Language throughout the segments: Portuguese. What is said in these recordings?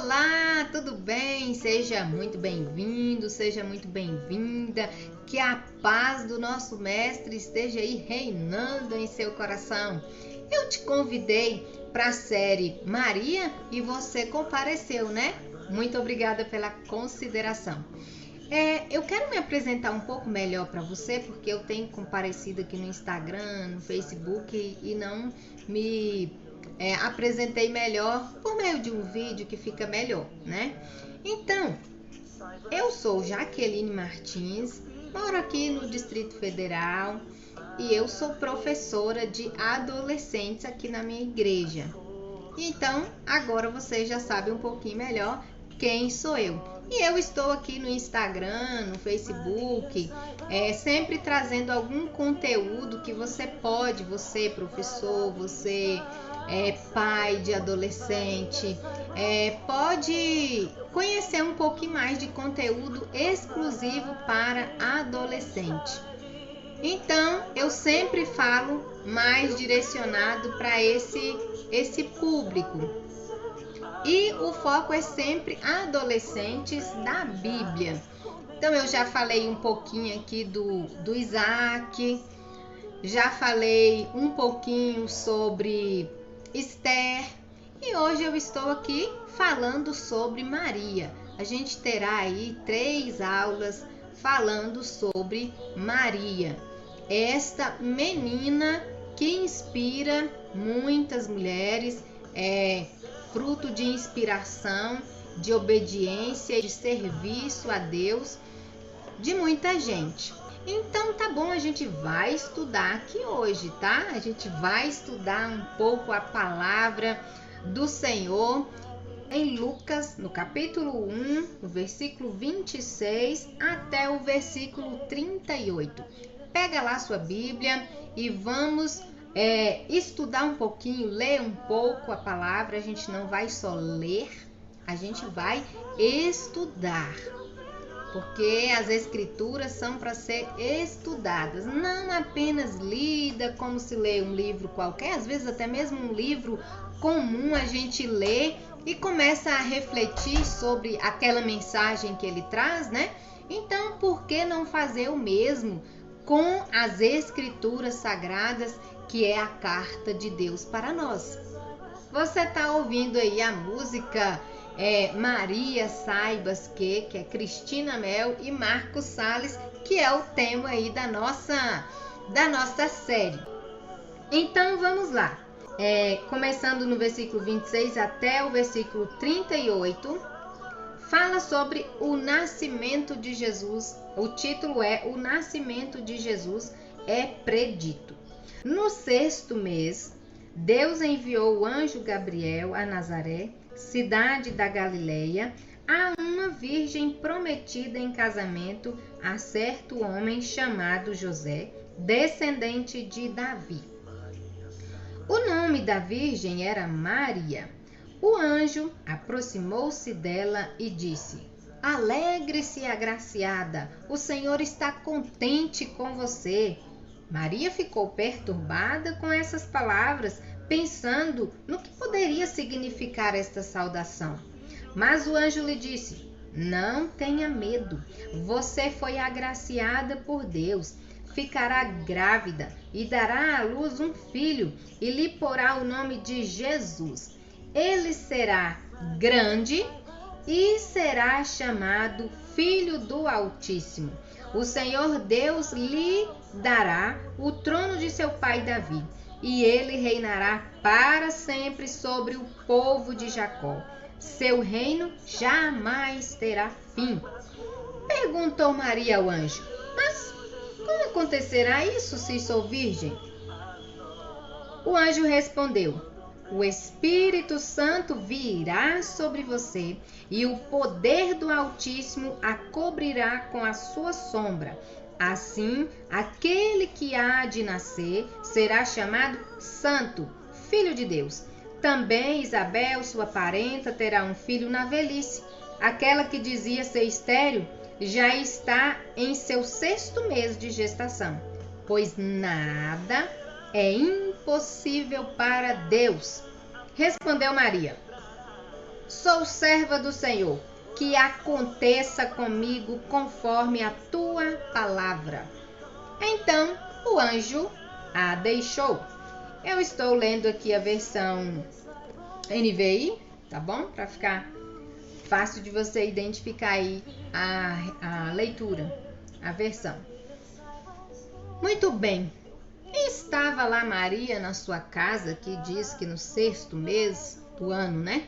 Olá, tudo bem? Seja muito bem-vindo, seja muito bem-vinda. Que a paz do nosso Mestre esteja aí reinando em seu coração. Eu te convidei para a série Maria e você compareceu, né? Muito obrigada pela consideração. Eu quero me apresentar um pouco melhor para você, porque eu tenho comparecido aqui no Instagram, no Facebook e não me apresentei melhor por meio de um vídeo que fica melhor, né? Então, eu sou Jaqueline Martins, moro aqui no Distrito Federal e eu sou professora de adolescentes aqui na minha igreja. Então, agora você já sabe um pouquinho melhor quem sou eu. E eu estou aqui no Instagram, no Facebook, sempre trazendo algum conteúdo que você professor, você pai de adolescente, pode conhecer um pouquinho mais de conteúdo exclusivo para adolescente. Então, eu sempre falo mais direcionado para esse público. E o foco é sempre adolescentes da Bíblia. Então, eu já falei um pouquinho aqui do Isaac, já falei um pouquinho sobre Esther e hoje eu estou aqui falando sobre Maria. A gente terá aí 3 aulas falando sobre Maria, esta menina que inspira muitas mulheres, fruto de inspiração, de obediência, de serviço a Deus, de muita gente. Então tá bom, a gente vai estudar aqui hoje, tá? A gente vai estudar um pouco a palavra do Senhor em Lucas, no capítulo 1, no versículo 26 até o versículo 38. Pega lá sua Bíblia e vamos estudar um pouquinho, ler um pouco a palavra. A gente não vai só ler, a gente vai estudar. Porque as escrituras são para ser estudadas, não apenas lida como se lê um livro qualquer, às vezes até mesmo um livro comum a gente lê e começa a refletir sobre aquela mensagem que ele traz, né? Então, por que não fazer o mesmo com as escrituras sagradas, que é a carta de Deus para nós? Você está ouvindo aí a música Maria Saibas que é Cristina Mel e Marcos Salles, que é o tema aí da nossa série. Então vamos lá, começando no versículo 26 até o versículo 38, fala sobre o nascimento de Jesus. O título é O Nascimento de Jesus é Predito. No 6º mês, Deus enviou o anjo Gabriel a Nazaré, cidade da Galileia, a uma virgem prometida em casamento a certo homem chamado José, descendente de Davi. O nome da virgem era Maria. O anjo aproximou-se dela e disse: Alegre-se, agraciada, o Senhor está contente com você. Maria ficou perturbada com essas palavras, pensando no que poderia significar esta saudação. Mas o anjo lhe disse: Não tenha medo, você foi agraciada por Deus, ficará grávida e dará à luz um filho e lhe porá o nome de Jesus. Ele será grande e será chamado Filho do Altíssimo. O Senhor Deus lhe dará o trono de seu pai Davi, e ele reinará para sempre sobre o povo de Jacó. Seu reino jamais terá fim. Perguntou Maria ao anjo: Mas como acontecerá isso se sou virgem? O anjo respondeu: O Espírito Santo virá sobre você e o poder do Altíssimo a cobrirá com a sua sombra. Assim, aquele que há de nascer será chamado Santo, Filho de Deus. Também Isabel, sua parenta, terá um filho na velhice. Aquela que dizia ser estéril já está em seu 6º mês de gestação, pois nada é impossível para Deus. Respondeu Maria: Sou serva do Senhor, que aconteça comigo conforme a tua palavra. Então o anjo a deixou. Eu estou lendo aqui a versão NVI, tá bom? Para ficar fácil de você identificar aí a leitura, a versão. Muito bem. Estava lá Maria na sua casa, que diz que no 6º mês do ano, né?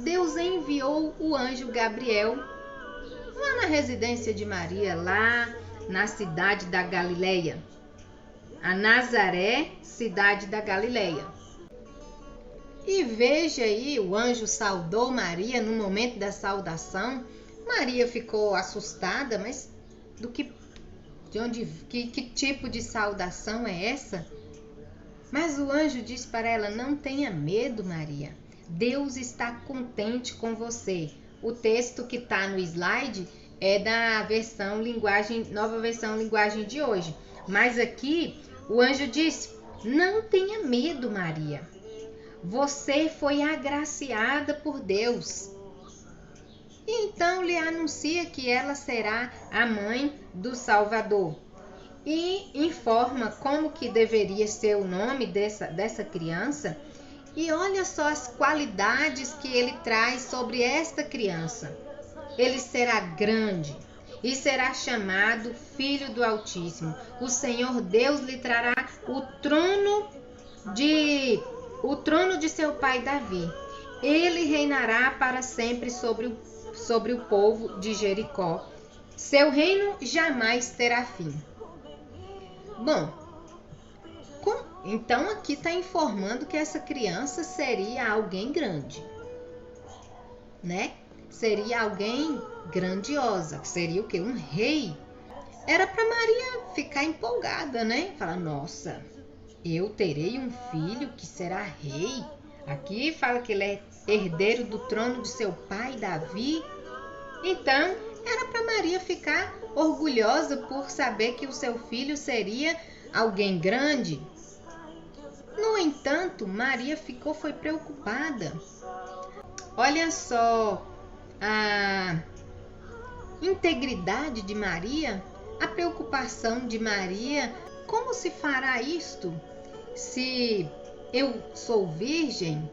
Deus enviou o anjo Gabriel lá na residência de Maria, lá na cidade da Galileia. A Nazaré, cidade da Galileia. E veja aí, o anjo saudou Maria no momento da saudação. Maria ficou assustada, mas que tipo de saudação é essa? Mas o anjo disse para ela: não tenha medo, Maria. Deus está contente com você. O texto que está no slide é da nova versão linguagem de hoje. Mas aqui o anjo disse: não tenha medo, Maria. Você foi agraciada por Deus. E então lhe anuncia que ela será a mãe do Salvador. E informa como que deveria ser o nome dessa criança. E olha só as qualidades que ele traz sobre esta criança. Ele será grande e será chamado Filho do Altíssimo. O Senhor Deus lhe trará o trono de seu pai Davi. Ele reinará para sempre sobre o povo de Jericó. Seu reino jamais terá fim. Bom, então aqui está informando que essa criança seria alguém grande, né? Seria alguém grandiosa, seria o quê? Um rei. Era para Maria ficar empolgada, né? Falar: nossa, eu terei um filho que será rei. Aqui fala que ele é herdeiro do trono de seu pai Davi. Então, era para Maria ficar orgulhosa por saber que o seu filho seria alguém grande. No entanto, Maria foi preocupada. Olha só a integridade de Maria, a preocupação de Maria. Como se fará isto? Se eu sou virgem,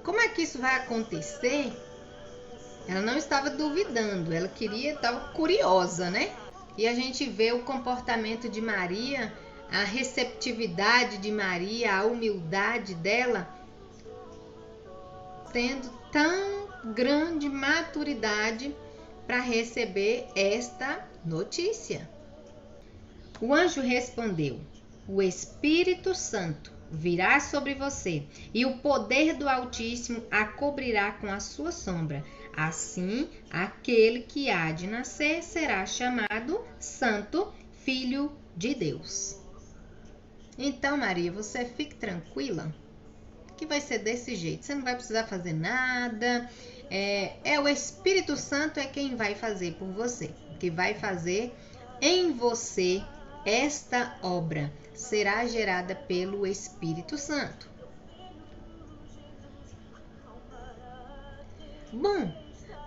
como é que isso vai acontecer? Ela não estava duvidando, ela estava curiosa, né? E a gente vê o comportamento de Maria, a receptividade de Maria, a humildade dela, tendo tão grande maturidade para receber esta notícia. O anjo respondeu: o Espírito Santo virá sobre você, e o poder do Altíssimo a cobrirá com a sua sombra. Assim, aquele que há de nascer será chamado Santo, Filho de Deus. Então, Maria, você fique tranquila, que vai ser desse jeito. Você não vai precisar fazer nada. O Espírito Santo é quem vai fazer por você, que vai fazer em você esta obra. Será gerada pelo Espírito Santo. Bom,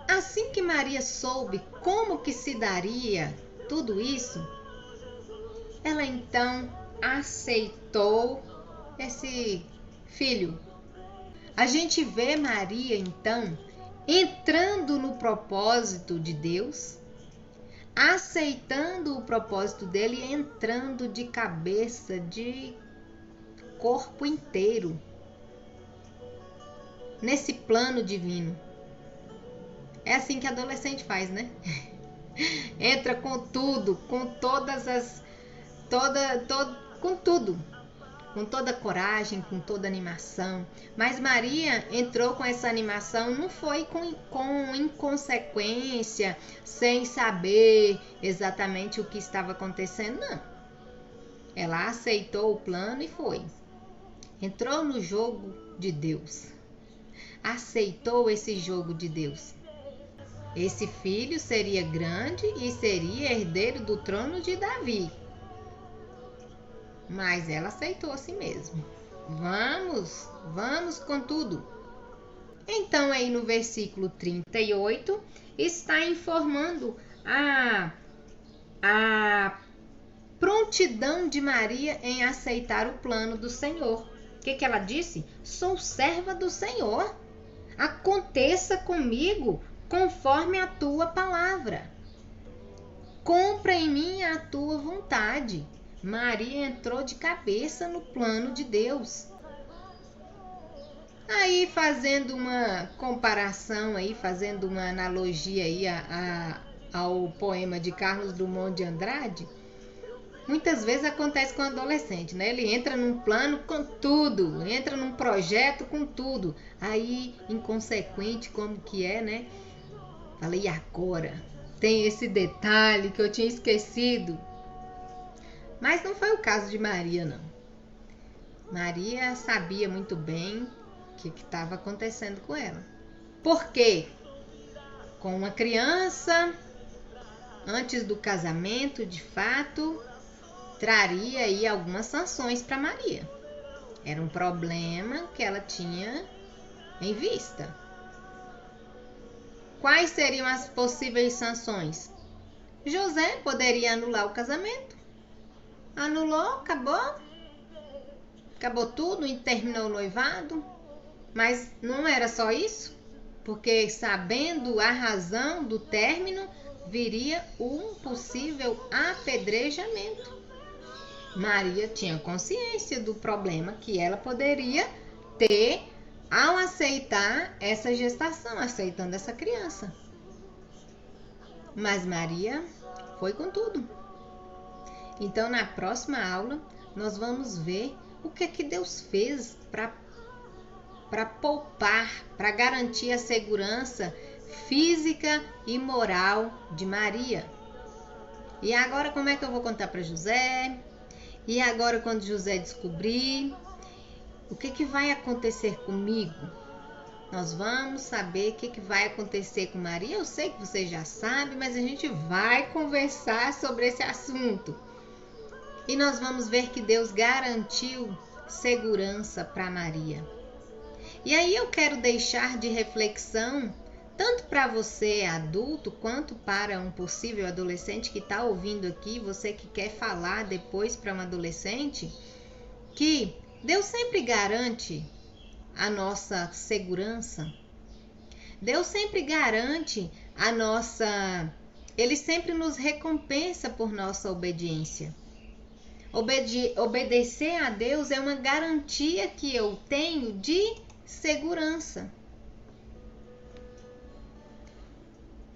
assim que Maria soube como que se daria tudo isso, ela então aceitou esse filho. A gente vê Maria então entrando no propósito de Deus, aceitando o propósito dele e entrando de cabeça, de corpo inteiro nesse plano divino. É assim que adolescente faz, né? Entra com tudo, com com tudo, com toda coragem, com toda animação. Mas Maria entrou com essa animação, não foi com inconsequência, sem saber exatamente o que estava acontecendo, não. Ela aceitou o plano e foi. Entrou no jogo de Deus. Aceitou esse jogo de Deus. Esse filho seria grande e seria herdeiro do trono de Davi. Mas ela aceitou a si mesma. Vamos com tudo. Então, aí no versículo 38, está informando a prontidão de Maria em aceitar o plano do Senhor. O que ela disse? Sou serva do Senhor. Aconteça comigo conforme a tua palavra. Cumpra em mim a tua vontade. Maria entrou de cabeça no plano de Deus. Aí, fazendo uma comparação, aí, fazendo uma analogia aí ao poema de Carlos Drummond de Andrade, muitas vezes acontece com o adolescente, né? Ele entra num plano com tudo, entra num projeto com tudo. Aí, inconsequente como que é, né? Falei, e agora? Tem esse detalhe que eu tinha esquecido. Mas não foi o caso de Maria, não. Maria sabia muito bem o que estava acontecendo com ela. Por quê? Com uma criança, antes do casamento, de fato, traria aí algumas sanções para Maria. Era um problema que ela tinha em vista. Quais seriam as possíveis sanções? José poderia anular o casamento. Anulou, acabou tudo e terminou o noivado. Mas não era só isso, porque sabendo a razão do término, viria um possível apedrejamento. Maria tinha consciência do problema que ela poderia ter ao aceitar essa gestação, aceitando essa criança. Mas Maria foi com tudo. Então, na próxima aula, nós vamos ver o que Deus fez para poupar, para garantir a segurança física e moral de Maria. E agora, como é que eu vou contar para José? E agora, quando José descobrir, o que vai acontecer comigo? Nós vamos saber o que vai acontecer com Maria. Eu sei que você já sabe, mas a gente vai conversar sobre esse assunto. E nós vamos ver que Deus garantiu segurança para Maria. E aí eu quero deixar de reflexão, tanto para você adulto, quanto para um possível adolescente que está ouvindo aqui, você que quer falar depois para um adolescente, que Deus sempre garante a nossa segurança. Deus sempre garante a nossa... Ele sempre nos recompensa por nossa obediência. Obedecer a Deus é uma garantia que eu tenho de segurança.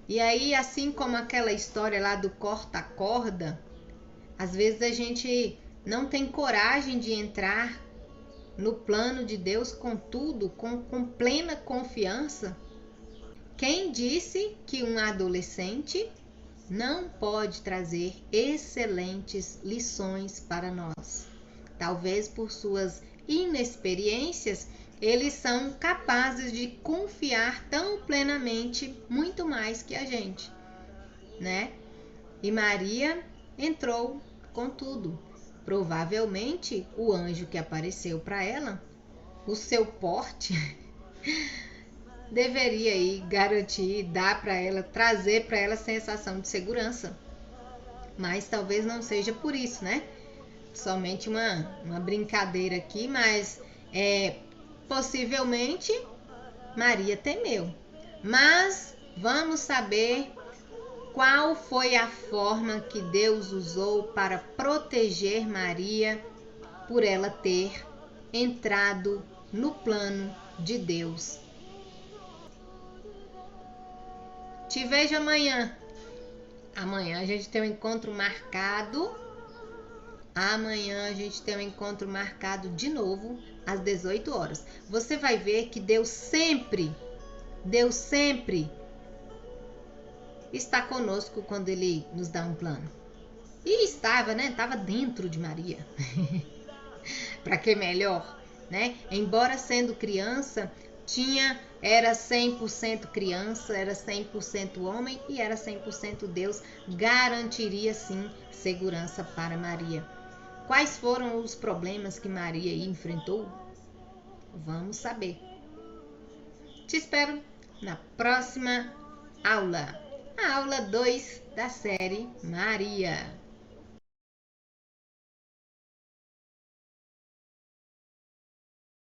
E aí, assim como aquela história lá do corta-corda, às vezes a gente não tem coragem de entrar no plano de Deus com tudo, com plena confiança. Quem disse que um adolescente não pode trazer excelentes lições para nós? Talvez por suas inexperiências, eles são capazes de confiar tão plenamente, muito mais que a gente, né? E Maria entrou com tudo. Provavelmente o anjo que apareceu para ela, o seu porte, deveria aí garantir, dar para ela, trazer para ela sensação de segurança. Mas talvez não seja por isso, né? Somente uma brincadeira aqui, mas possivelmente Maria temeu. Mas vamos saber qual foi a forma que Deus usou para proteger Maria por ela ter entrado no plano de Deus. Te vejo amanhã. Amanhã a gente tem um encontro marcado. Amanhã a gente tem um encontro marcado de novo às 18 horas. Você vai ver que Deus sempre está conosco quando Ele nos dá um plano. E estava, né? Estava dentro de Maria. Para que melhor, né? Embora sendo criança, era 100% criança, era 100% homem e era 100% Deus. Garantiria sim segurança para Maria. Quais foram os problemas que Maria enfrentou? Vamos saber. Te espero na próxima aula, a aula 2 da série Maria.